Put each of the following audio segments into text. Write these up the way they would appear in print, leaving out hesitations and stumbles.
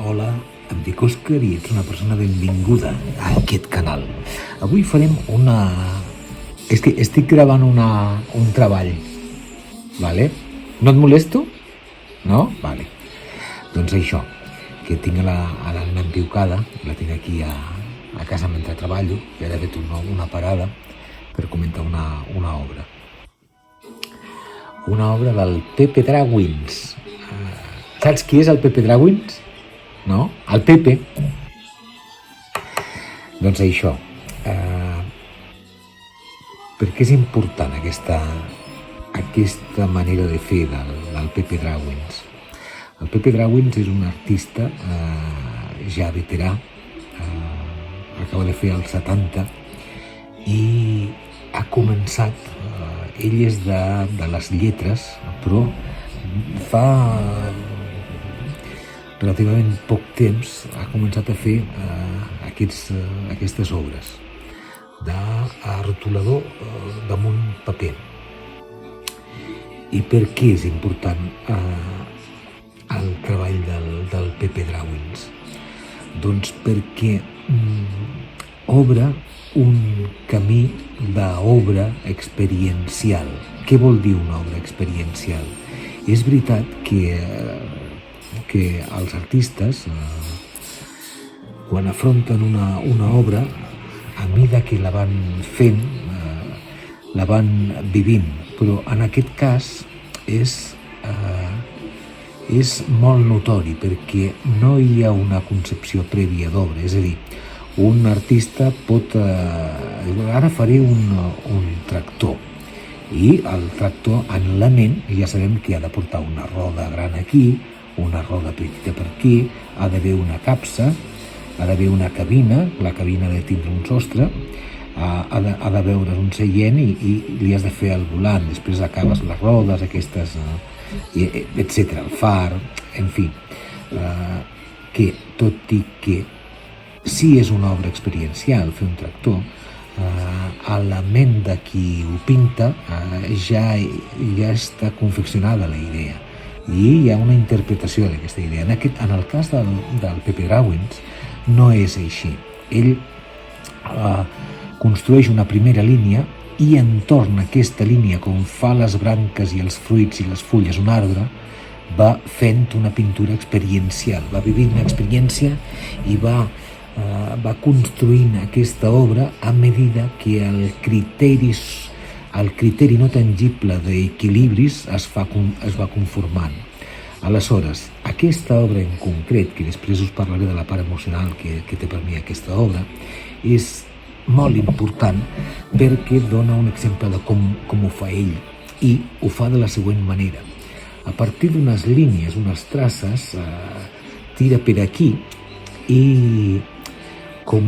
Hola, em dic Òscar i ets una persona benvinguda a aquest canal. Avui farem una... Estic gravant un treball, vale? No et molesto? No? Vale. Doncs això, que tinc a l'Anna empiucada, la tinc aquí a casa mentre treballo, i ara he fet una parada per comentar una obra. Una obra del Pepe Dragwins. Saps qui és el Pepe Dragwins? No? El Pepe. Doncs això. Per què és important aquesta manera de fer del Pepe Dragwins? El Pepe Dragwins és un artista ja veterà, acaba de fer els 70 i ha començat, ell és de les lletres, però fa relativament poc temps ha començat a fer aquestes obres de rotulador damunt paper. I per què és important el treball del Pepe Dragwins? Doncs perquè obre un camí d'obra experiencial. Què vol dir una obra experiencial? És veritat que els artistes, quan afronten una obra, a mida que la van fent, la van vivint, però en aquest cas és molt notori perquè no hi ha una concepció prèvia d'obra. És a dir, un artista pot... ara faré un tractor, i el tractor en la ment ja sabem que ha de portar una roda gran aquí, una roda petita per aquí, ha d'haver una capsa, ha d'haver una cabina, la cabina ha de tindre un sostre, ha de veure un seient i li has de fer el volant, després acabes les rodes aquestes, etc, el far, en fi, que tot i que sí és una obra experiencial fer un tractor, a la ment de qui ho pinta ja està confeccionada la idea i hi ha una interpretació d'aquesta idea. En el cas del Pepe Dragwins no és així. Ell construeix una primera línia i entorn a aquesta línia, com fa les branques i els fruits i les fulles un arbre, va fent una pintura experiencial, va vivint una experiència i va construint aquesta obra a medida que el criteri no tangible d'equilibris es va conformant. Aleshores, aquesta obra en concret, que després us parlaré de la part emocional que té per mi aquesta obra, és molt important perquè dona un exemple de com ho fa ell, i ho fa de la següent manera. A partir d'unes línies, unes traces, tira per aquí i com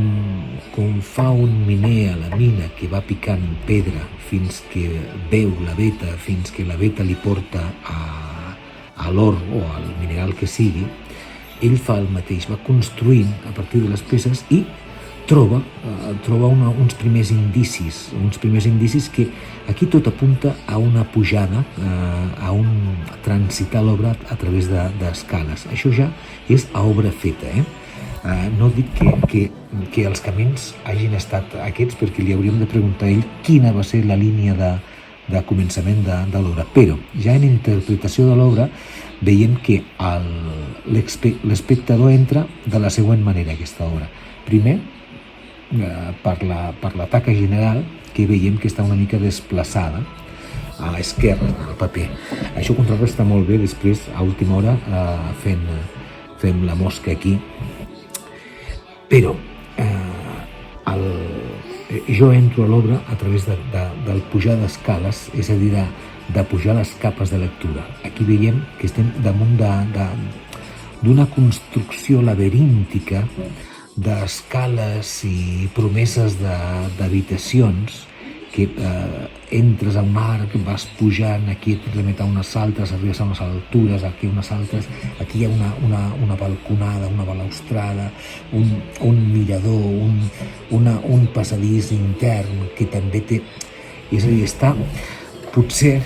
fa un miner a la mina que va picant pedra fins que veu la veta, fins que la veta li porta a l'or o al mineral que sigui, ell fa el mateix, va construint a partir de les peces i troba uns primers indicis que aquí tot apunta a una pujada, a un transitar l'obra a través d'escales. Això ja és a obra feta, No dic que els camins hagin estat aquests, perquè li hauríem de preguntar a ell quina va ser la línia de començament de l'obra, però ja en interpretació de l'obra veiem que l'espectador entra de la següent manera a aquesta obra. Primer, per la taca general, que veiem que està una mica desplaçada a l'esquerra del paper. Això contrarresta molt bé després, a última hora, fem la mosca aquí. Però jo entro a l'obra a través del pujar d'escales, és a dir, de pujar les capes de lectura. Aquí veiem que estem damunt d'una construcció laberíntica d'escales i promeses d'habitacions que entres a un arc, vas pujant, aquí et remet a unes altres, arribes a unes altures, aquí unes altres, aquí hi ha una balconada, una balaustrada, un mirador, un passadís intern que també té... És a dir, està potser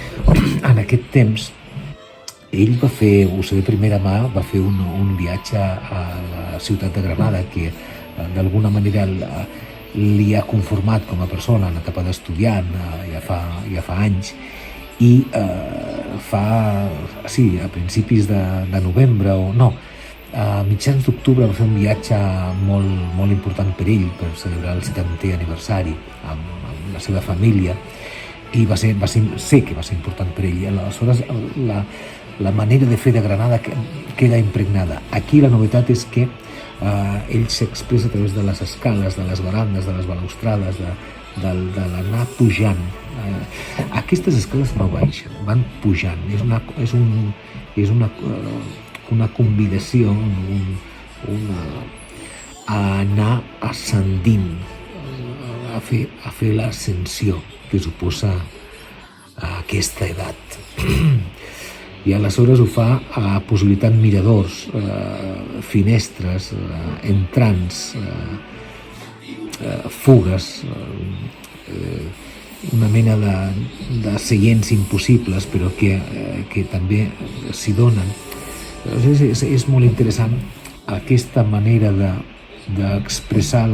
en aquest temps ell va fer, ho sé de primera mà, va fer un viatge a la ciutat de Granada que d'alguna manera li ha conformat com a persona en etapa d'estudiant ja fa anys, i a principis de novembre o no, a mitjans d'octubre va fer un viatge molt important per ell, per celebrar el 70è aniversari amb la seva família, i sé que va ser important per ell. Aleshores la manera de fer de Granada queda impregnada. Aquí la novetat és que ell s'expressa a través de les escales, de les barandes, de les balustrades, de l'anar pujant. Aquestes escales no baixen, van pujant. És una convidació a anar ascendint, a fer l'ascensió que suposa aquesta edat. I aleshores ho fa possibilitant miradors, finestres, entrants, fugues, una mena de seients impossibles, però que també s'hi donen. És molt interessant aquesta manera d'expressar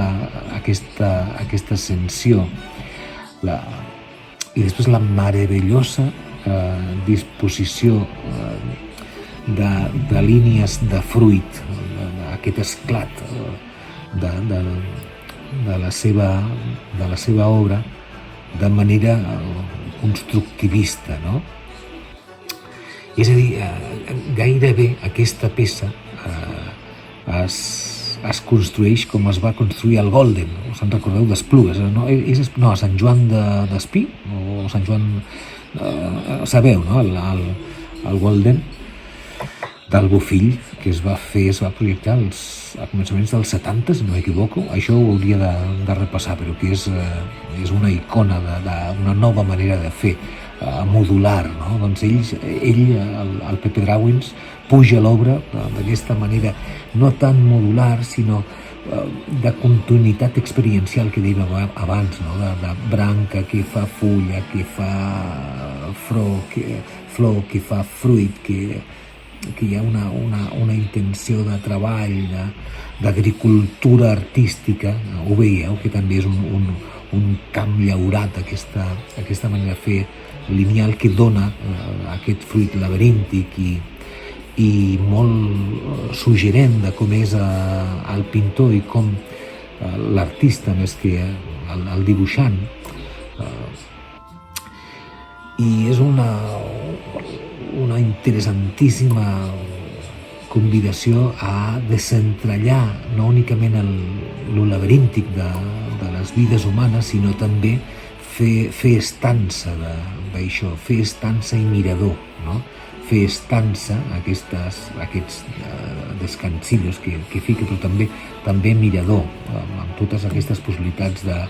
aquesta ascensió, i després la meravellosa disposició de línies de fruit, aquest esclat de la seva obra de manera constructivista, no? És a dir, gairebé aquesta peça es construeix com es va construir el Golden, us en recordeu, d'Esplugues, no? A Sant Joan d'Espí, o Sant Joan... sabeu, no? El Golden del Bofill, que es va projectar a començaments dels 70, si no m'equivoco. Això ho hauria de repassar, però que és una icona d'una nova manera de fer, modular, no? Doncs ell, el Pepe Dràwins, puja l'obra d'aquesta manera, no tan modular, sinó de continuïtat experiencial que dèiem abans, no? De branca que fa fulla, que fa flor, que fa fruit, que hi ha una intenció de treball, d'agricultura artística. Ho veieu, que també és un camp llaurat, aquesta manera de fer lineal que dona aquest fruit laberíntic i molt suggerent de com és el pintor i com l'artista més que el dibuixant. I és una interessantíssima convidació a desentrallar no únicament lo laberíntic de les vides humanes, sinó també fer estança d'això, fer estança i mirador, no? Fer estança aquests descansillos que fica, però també mirador, amb totes aquestes possibilitats de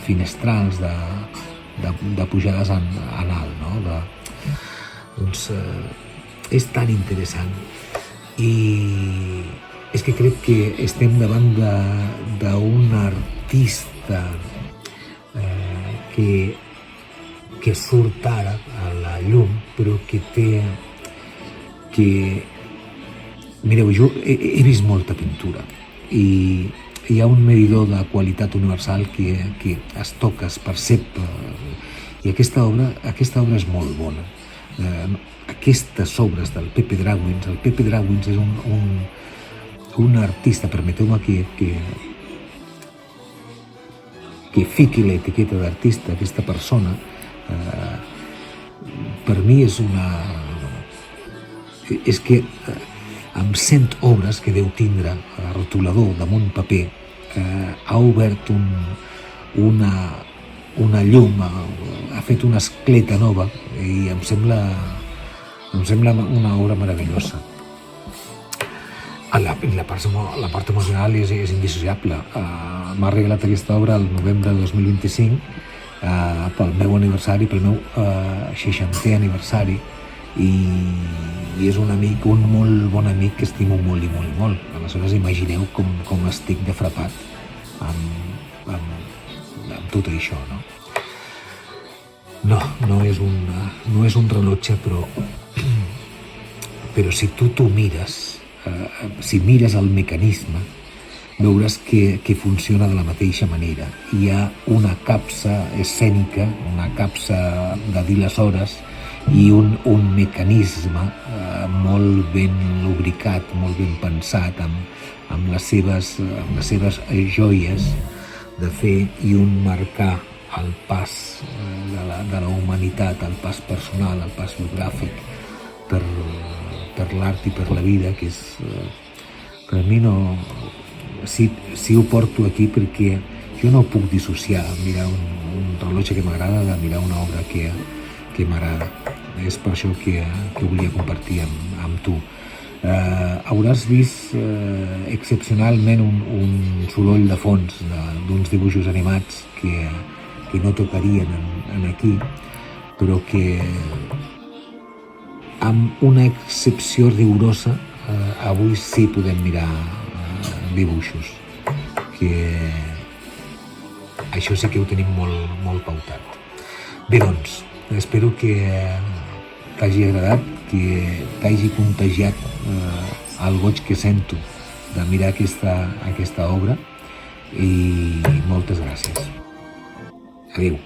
finestrals, de pujades en alt, no? Doncs és tan interessant, i és que crec que estem davant d'un artista que surt ara a la llum, però mireu, jo he vist molta pintura i hi ha un medidor de qualitat universal que es toca, es percep, i aquesta obra és molt bona. Aquestes obres del Pepe Dràwins, el Pepe Dràwins és un artista, permeteu-me que fiqui l'etiqueta d'artista, aquesta persona, per mi és que amb 100 obres que deu tindre a rotulador damunt paper, ha obert una llum, ha fet una escleta nova, i em sembla una obra meravellosa. La part emocional és indissociable. M'ha regalat aquesta obra el novembre de 2025 pel meu aniversari, pel meu 60è aniversari, i és un amic, un molt bon amic que estimo molt i molt i molt. Aleshores imagineu com estic de frapat amb tot això, no? No és un rellotge, però però si tu mires, si mires el mecanisme, veuràs que funciona de la mateixa manera. Hi ha una capsa escènica, una capsa de dir les hores i un mecanisme molt ben lubricat, molt ben pensat, amb les seves joies de fer i un marcar el pas de la humanitat, el pas personal, el pas biogràfic per l'art i per la vida, que és, per mi no... Sí ho porto aquí perquè jo no puc dissociar mirar un rellotge que m'agrada de mirar una obra que m'agrada. És per això que volia compartir amb tu. Hauràs vist excepcionalment un soroll de fons d'uns dibuixos animats que no tocarien aquí, però que amb una excepció rigorosa avui sí podem mirar dibuixos, que això sí que ho tenim molt pautat. Bé, doncs, espero que t'hagi agradat, que t'hagi contagiat el goig que sento de mirar aquesta obra, i moltes gràcies. Adéu.